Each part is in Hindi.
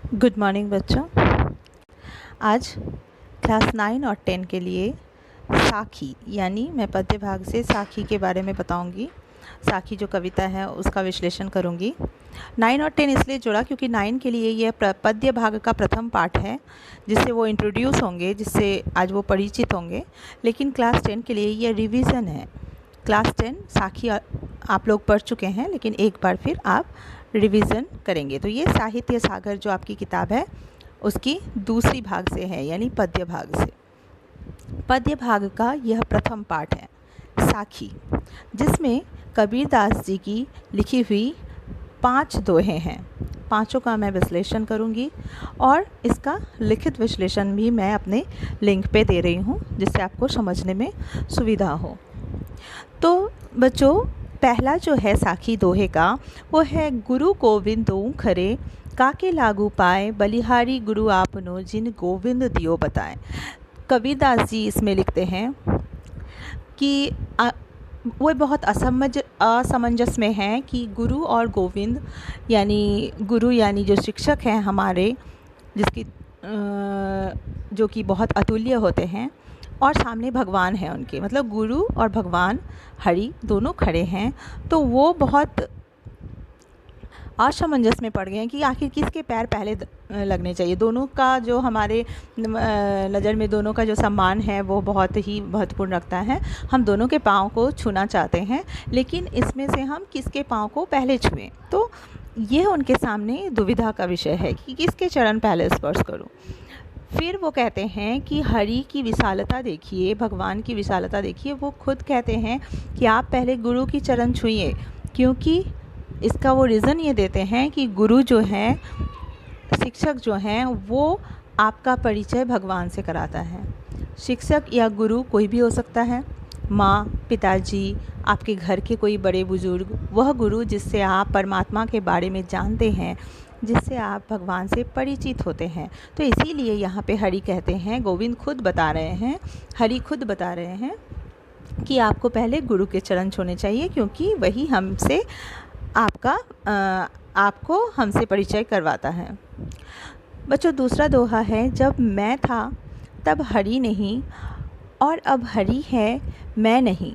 गुड मॉर्निंग बच्चों। आज क्लास 9 और 10 के लिए साखी यानी मैं पद्य भाग से साखी के बारे में बताऊंगी। साखी जो कविता है उसका विश्लेषण करूंगी। 9 और 10 इसलिए जोड़ा क्योंकि 9 के लिए यह पद्य भाग का प्रथम पाठ है जिससे वो इंट्रोड्यूस होंगे, जिससे आज वो परिचित होंगे। लेकिन क्लास 10 के लिए यह रिवीजन है। क्लास 10 साखी आप लोग पढ़ चुके हैं, लेकिन एक बार फिर आप रिवीजन करेंगे। तो ये साहित्य सागर जो आपकी किताब है उसकी दूसरी भाग से है, यानी पद्य भाग से। पद्य भाग का यह प्रथम पाठ है साखी, जिसमें कबीरदास जी की लिखी हुई 5 दोहे हैं। पांचों का मैं विश्लेषण करूंगी और इसका लिखित विश्लेषण भी मैं अपने लिंक पे दे रही हूं, जिससे आपको समझने में सुविधा हो। तो बच्चों, पहला जो है साखी दोहे का वो है, गुरु गोविंद दोऊ खरे, काके लागू पाए, बलिहारी गुरु आपनो, जिन गोविंद दियो बताए। कबीरदास जी इसमें लिखते हैं कि वो बहुत असमंजस में हैं कि गुरु और गोविंद यानी गुरु यानी जो शिक्षक हैं हमारे, जिसकी जो कि बहुत अतुल्य होते हैं, और सामने भगवान है उनके, मतलब गुरु और भगवान हरि दोनों खड़े हैं। तो वो बहुत असमंजस में पड़ गए हैं कि आखिर किसके पैर पहले लगने चाहिए। दोनों का जो हमारे नज़र में दोनों का जो सम्मान है वो बहुत ही महत्वपूर्ण रखता है। हम दोनों के पाँव को छूना चाहते हैं, लेकिन इसमें से हम किसके पाँव को पहले छुएं। तो ये उनके सामने दुविधा का विषय है कि किसके चरण पहले स्पर्श करूं। फिर वो कहते हैं कि हरि की विशालता देखिए, भगवान की विशालता देखिए। वो खुद कहते हैं कि आप पहले गुरु की चरण छुइए, क्योंकि इसका वो रीज़न ये देते हैं कि गुरु जो हैं, शिक्षक जो हैं, वो आपका परिचय भगवान से कराता है। शिक्षक या गुरु कोई भी हो सकता है, माँ, पिताजी, आपके घर के कोई बड़े बुजुर्ग, वह गुरु जिससे आप परमात्मा के बारे में जानते हैं, जिससे आप भगवान से परिचित होते हैं। तो इसीलिए यहाँ पे हरि कहते हैं, गोविंद खुद बता रहे हैं, हरि खुद बता रहे हैं कि आपको पहले गुरु के चरण छूने चाहिए, क्योंकि वही हमसे आपको हमसे परिचय करवाता है। बच्चों, दूसरा दोहा है, जब मैं था तब हरि नहीं, और अब हरि है मैं नहीं,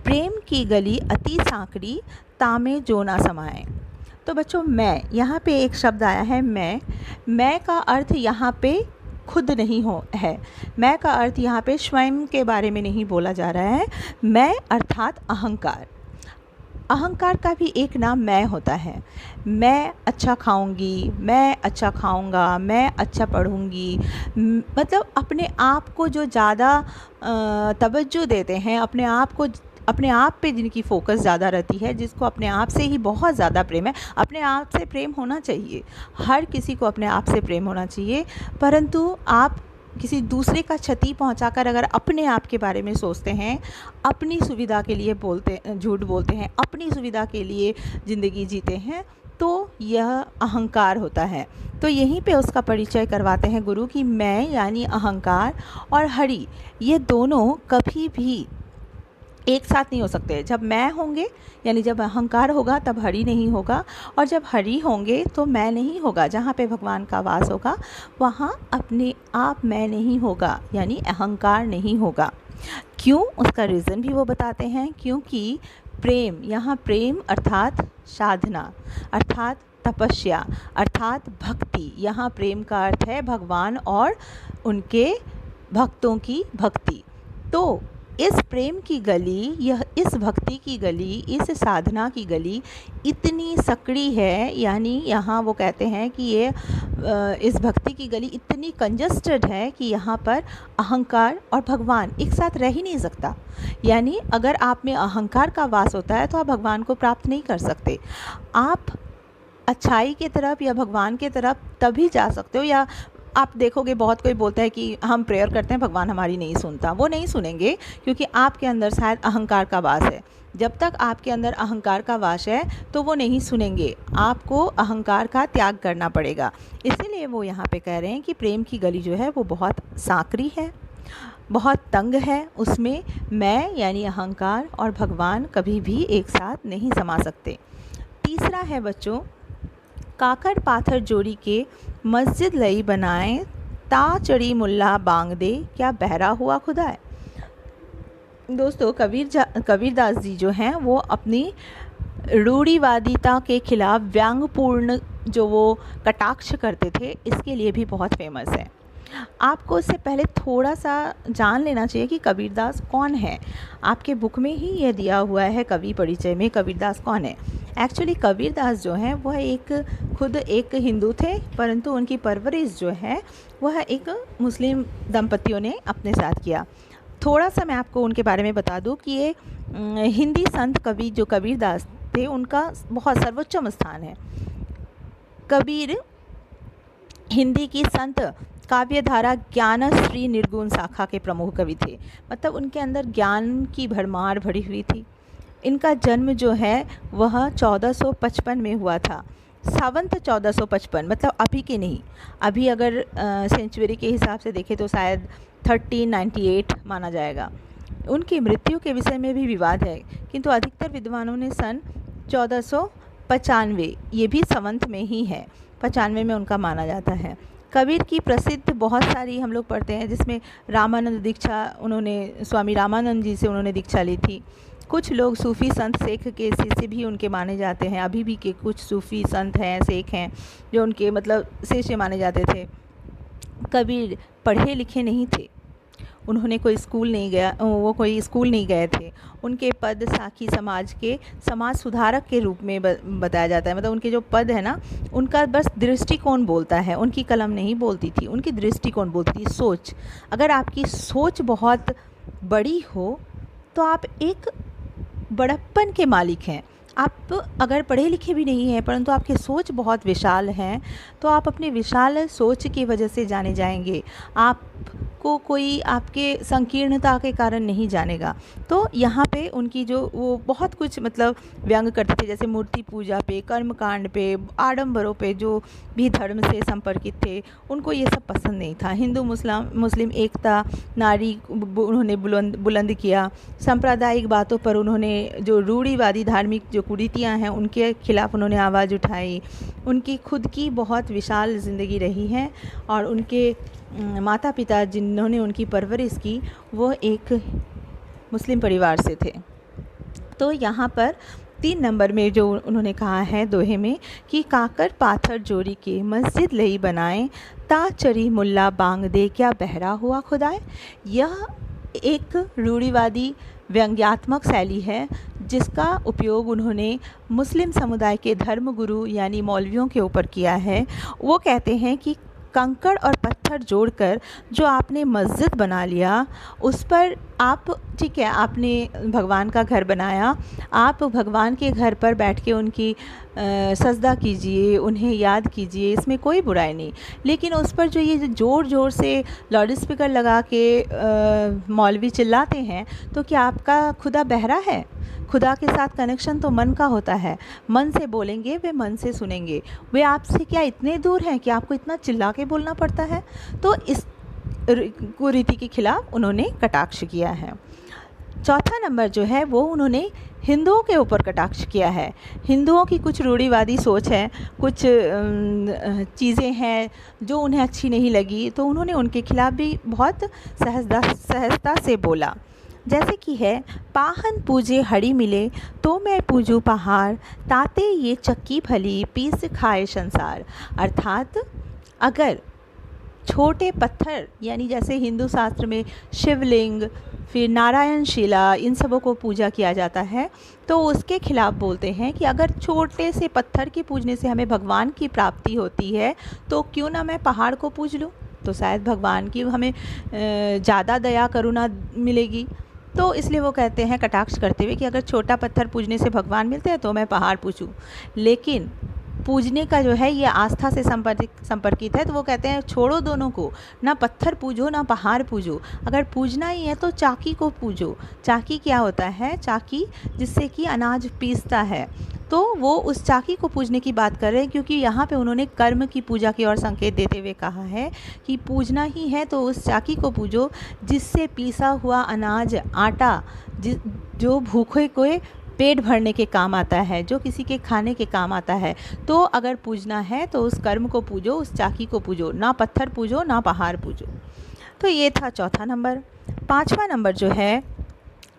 प्रेम की गली अति सांकड़ी, तामे जो ना समाए। तो बच्चों, मैं, यहाँ पे एक शब्द आया है मैं का अर्थ यहाँ पे खुद नहीं है। मैं का अर्थ यहाँ पे स्वयं के बारे में नहीं बोला जा रहा है। मैं अर्थात अहंकार। अहंकार का भी एक नाम मैं होता है। मैं अच्छा खाऊंगी, मैं अच्छा खाऊंगा, मैं अच्छा पढ़ूंगी, मतलब अपने आप को जो ज़्यादा तवज्जो देते हैं, अपने आप पे जिनकी फोकस ज़्यादा रहती है, जिसको अपने आप से ही बहुत ज़्यादा प्रेम है। अपने आप से प्रेम होना चाहिए, हर किसी को अपने आप से प्रेम होना चाहिए, परंतु आप किसी दूसरे का क्षति पहुंचाकर अगर अपने आप के बारे में सोचते हैं, अपनी सुविधा के लिए झूठ बोलते हैं, अपनी सुविधा के लिए ज़िंदगी जीते हैं, तो यह अहंकार होता है। तो यहीं पे उसका परिचय करवाते हैं गुरु की मैं यानी अहंकार और हरि, ये दोनों कभी भी एक साथ नहीं हो सकते। जब मैं होंगे यानी जब अहंकार होगा तब हरि नहीं होगा, और जब हरि होंगे तो मैं नहीं होगा। जहाँ पे भगवान का वास होगा वहाँ अपने आप मैं नहीं होगा, यानी अहंकार नहीं होगा। क्यों, उसका रीज़न भी वो बताते हैं। क्योंकि प्रेम, यहाँ प्रेम अर्थात साधना, अर्थात तपस्या, अर्थात भक्ति। यहाँ प्रेम का अर्थ है भगवान और उनके भक्तों की भक्ति। तो इस प्रेम की गली, यह इस भक्ति की गली, इस साधना की गली इतनी सकड़ी है, यानी यहाँ वो कहते हैं कि ये इस भक्ति की गली इतनी कंजस्टेड है कि यहाँ पर अहंकार और भगवान एक साथ रह ही नहीं सकता। यानी अगर आप में अहंकार का वास होता है तो आप भगवान को प्राप्त नहीं कर सकते। आप अच्छाई के तरफ या भगवान के तरफ तभी जा सकते हो। या आप देखोगे बहुत कोई बोलता है कि हम प्रेयर करते हैं, भगवान हमारी नहीं सुनता। वो नहीं सुनेंगे क्योंकि आपके अंदर शायद अहंकार का वास है। जब तक आपके अंदर अहंकार का वास है तो वो नहीं सुनेंगे, आपको अहंकार का त्याग करना पड़ेगा। इसीलिए वो यहाँ पे कह रहे हैं कि प्रेम की गली जो है वो बहुत सांकड़ी है, बहुत तंग है, उसमें मैं यानी अहंकार और भगवान कभी भी एक साथ नहीं समा सकते। तीसरा है बच्चों, काकड़ पाथर जोड़ी के मस्जिद लई बनाए, ता चढ़ी मुल्ला बांग दे, क्या बहरा हुआ खुदा है। दोस्तों, कबीरदास जी जो हैं वो अपनी रूढ़िवादिता के खिलाफ व्यंग्यपूर्ण जो वो कटाक्ष करते थे, इसके लिए भी बहुत फेमस है। आपको इससे पहले थोड़ा सा जान लेना चाहिए कि कबीरदास कौन है। आपके बुक में ही यह दिया हुआ है कवि परिचय में कबीरदास कौन है। एक्चुअली कबीरदास जो हैं वह खुद एक हिंदू थे, परंतु उनकी परवरिश जो है वह एक मुस्लिम दंपतियों ने अपने साथ किया। थोड़ा सा मैं आपको उनके बारे में बता दूं कि ये हिंदी संत कवि जो कबीरदास थे उनका बहुत सर्वोच्चम स्थान है। कबीर हिंदी की संत काव्यधारा ज्ञानश्री निर्गुण शाखा के प्रमुख कवि थे। मतलब उनके अंदर ज्ञान की भरमार भरी हुई थी। इनका जन्म जो है वह 1455 में हुआ था। सावंत 1455, मतलब अभी के नहीं, अभी अगर सेंचुरी के हिसाब से देखें तो शायद 1398 माना जाएगा। उनकी मृत्यु के विषय में भी विवाद है, किंतु अधिकतर विद्वानों ने सन 1495, ये भी संवत में ही है, 95 में उनका माना जाता है। कबीर की प्रसिद्ध बहुत सारी हम लोग पढ़ते हैं, जिसमें रामानंद दीक्षा, उन्होंने स्वामी रामानंद जी से उन्होंने दीक्षा ली थी। कुछ लोग सूफ़ी संत शेख के शिष्य भी उनके माने जाते हैं। अभी भी के कुछ सूफ़ी संत हैं, शेख हैं, जो उनके मतलब शिष्य माने जाते थे। कबीर पढ़े लिखे नहीं थे, उन्होंने कोई स्कूल नहीं गए थे। उनके पद साखी समाज के समाज सुधारक के रूप में बताया जाता है। मतलब उनके जो पद है ना, उनका बस दृष्टिकोण बोलता है, उनकी कलम नहीं बोलती थी, उनकी दृष्टिकोण बोलती थी, सोच। अगर आपकी सोच बहुत बड़ी हो तो आप एक बड़प्पन के मालिक हैं। आप अगर पढ़े लिखे भी नहीं हैं, परंतु आपकी सोच बहुत विशाल हैं, तो आप अपने विशाल सोच की वजह से जाने जाएंगे। आपको कोई आपके संकीर्णता के कारण नहीं जानेगा। तो यहाँ पे उनकी जो वो बहुत कुछ मतलब व्यंग करते थे, जैसे मूर्ति पूजा पे, कर्मकांड पे, आडंबरों पे, जो भी धर्म से संपर्कित थे, उनको ये सब पसंद नहीं था। हिंदू मुस्लिम एकता, नारी उन्होंने बुलंद किया। सांप्रदायिक बातों पर उन्होंने, जो रूढ़िवादी धार्मिक जो कुरीतियाँ हैं उनके खिलाफ उन्होंने आवाज़ उठाई। उनकी खुद की बहुत विशाल ज़िंदगी रही है, और उनके माता पिता जिन्होंने उनकी परवरिश की वो एक मुस्लिम परिवार से थे। तो यहाँ पर 3 नंबर में जो उन्होंने कहा है दोहे में कि काकर पाथर जोड़ी के, मस्जिद लई बनाए, ता चरी मुल्ला बांग दे, क्या बहरा हुआ खुदाए। यह एक रूढ़िवादी व्यंग्यात्मक शैली है, जिसका उपयोग उन्होंने मुस्लिम समुदाय के धर्मगुरु यानी मौलवियों के ऊपर किया है। वो कहते हैं कि कंकड़ और पत्थर जोड़कर जो आपने मस्जिद बना लिया, उस पर आप, ठीक है, आपने भगवान का घर बनाया, आप भगवान के घर पर बैठ के उनकी सजदा कीजिए, उन्हें याद कीजिए, इसमें कोई बुराई नहीं। लेकिन उस पर जो ये ज़ोर ज़ोर से लाउड स्पीकर लगा के मौलवी चिल्लाते हैं, तो क्या आपका खुदा बहरा है? खुदा के साथ कनेक्शन तो मन का होता है। मन से बोलेंगे, वे मन से सुनेंगे। वे आपसे क्या इतने दूर हैं कि आपको इतना चिल्ला के बोलना पड़ता है? तो इस कुरीति के खिलाफ उन्होंने कटाक्ष किया है। चौथा नंबर जो है वो उन्होंने हिंदुओं के ऊपर कटाक्ष किया है। हिंदुओं की कुछ रूढ़िवादी सोच है, कुछ चीज़ें हैं जो उन्हें अच्छी नहीं लगी, तो उन्होंने उनके खिलाफ भी बहुत सहजता से बोला। जैसे कि है, पाहन पूजे हड़ी मिले, तो मैं पूजूं पहाड़, ताते ये चक्की भली, पीस खाए संसार। अर्थात अगर छोटे पत्थर, यानी जैसे हिंदू शास्त्र में शिवलिंग, फिर नारायण शिला, इन सबों को पूजा किया जाता है, तो उसके खिलाफ बोलते हैं कि अगर छोटे से पत्थर के पूजने से हमें भगवान की प्राप्ति होती है, तो क्यों ना मैं पहाड़ को पूज लूँ, तो शायद भगवान की हमें ज़्यादा दया करुणा मिलेगी। तो इसलिए वो कहते हैं, कटाक्ष करते हुए, कि अगर छोटा पत्थर पूजने से भगवान मिलते हैं तो मैं पहाड़ पूजूँ। लेकिन पूजने का जो है ये आस्था से संपर्कित है, तो वो कहते हैं छोड़ो दोनों को, ना पत्थर पूजो ना पहाड़ पूजो। अगर पूजना ही है तो चाकी को पूजो। चाकी क्या होता है? चाकी जिससे कि अनाज पीसता है, तो वो उस चाकी को पूजने की बात कर रहे हैं, क्योंकि यहाँ पे उन्होंने कर्म की पूजा की ओर संकेत देते हुए कहा है कि पूजना ही है तो उस चाकी को पूजो जिससे पीसा हुआ अनाज, आटा, जो भूखे को पेट भरने के काम आता है, जो किसी के खाने के काम आता है, तो अगर पूजना है तो उस कर्म को पूजो, उस चाकी को पूजो, ना पत्थर पूजो ना पहाड़ पूजो। तो ये था चौथा नंबर। पांचवा नंबर जो है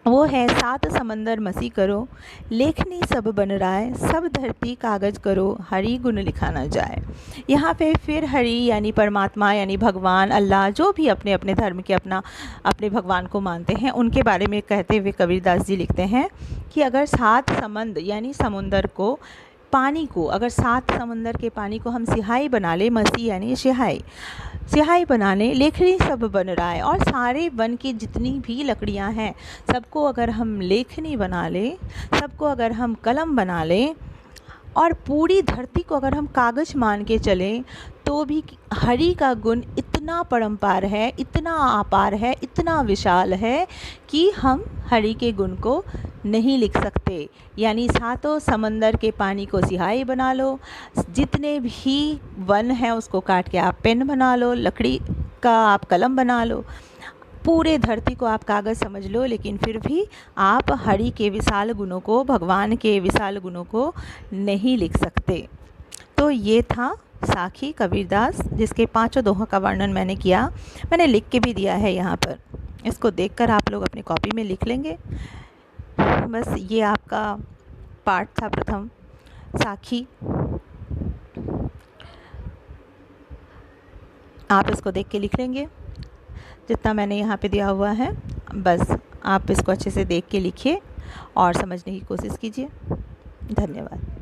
वो है सात समंदर मसी करो, लेखनी सब बन राय, सब धरती कागज़ करो, हरि गुण लिखा न जाए। यहाँ पे फिर हरि यानी परमात्मा यानी भगवान अल्लाह, जो भी अपने अपने धर्म के अपने भगवान को मानते हैं, उनके बारे में कहते हुए कबीरदास जी लिखते हैं कि अगर सात समंद यानी समुंदर को, पानी को, अगर सात समंदर के पानी को हम सिहाई बना ले, मसी यानी सिहाई बनाने, लेखनी सब बन रहा है, और सारे वन की जितनी भी लकड़ियां हैं सबको अगर हम लेखनी बना ले, सबको अगर हम कलम बना लें, और पूरी धरती को अगर हम कागज़ मान के चलें, तो भी हरि का गुण इतना परम्पार है, इतना अपार है, इतना विशाल है कि हम हरि के गुण को नहीं लिख सकते। यानी सातों समंदर के पानी को सिहाई बना लो, जितने भी वन हैं उसको काट के आप पेन बना लो, लकड़ी का आप कलम बना लो, पूरे धरती को आप कागज़ समझ लो, लेकिन फिर भी आप हरि के विशाल गुणों को, भगवान के विशाल गुणों को नहीं लिख सकते। तो ये था साखी कबीरदास, जिसके पांचों दोहों का वर्णन मैंने किया, मैंने लिख के भी दिया है यहाँ पर। इसको देखकर आप लोग अपनी कॉपी में लिख लेंगे। बस ये आपका पाठ था प्रथम, साखी। आप इसको देख के लिख लेंगे जितना मैंने यहाँ पे दिया हुआ है। बस आप इसको अच्छे से देख के लिखिए और समझने की कोशिश कीजिए। धन्यवाद।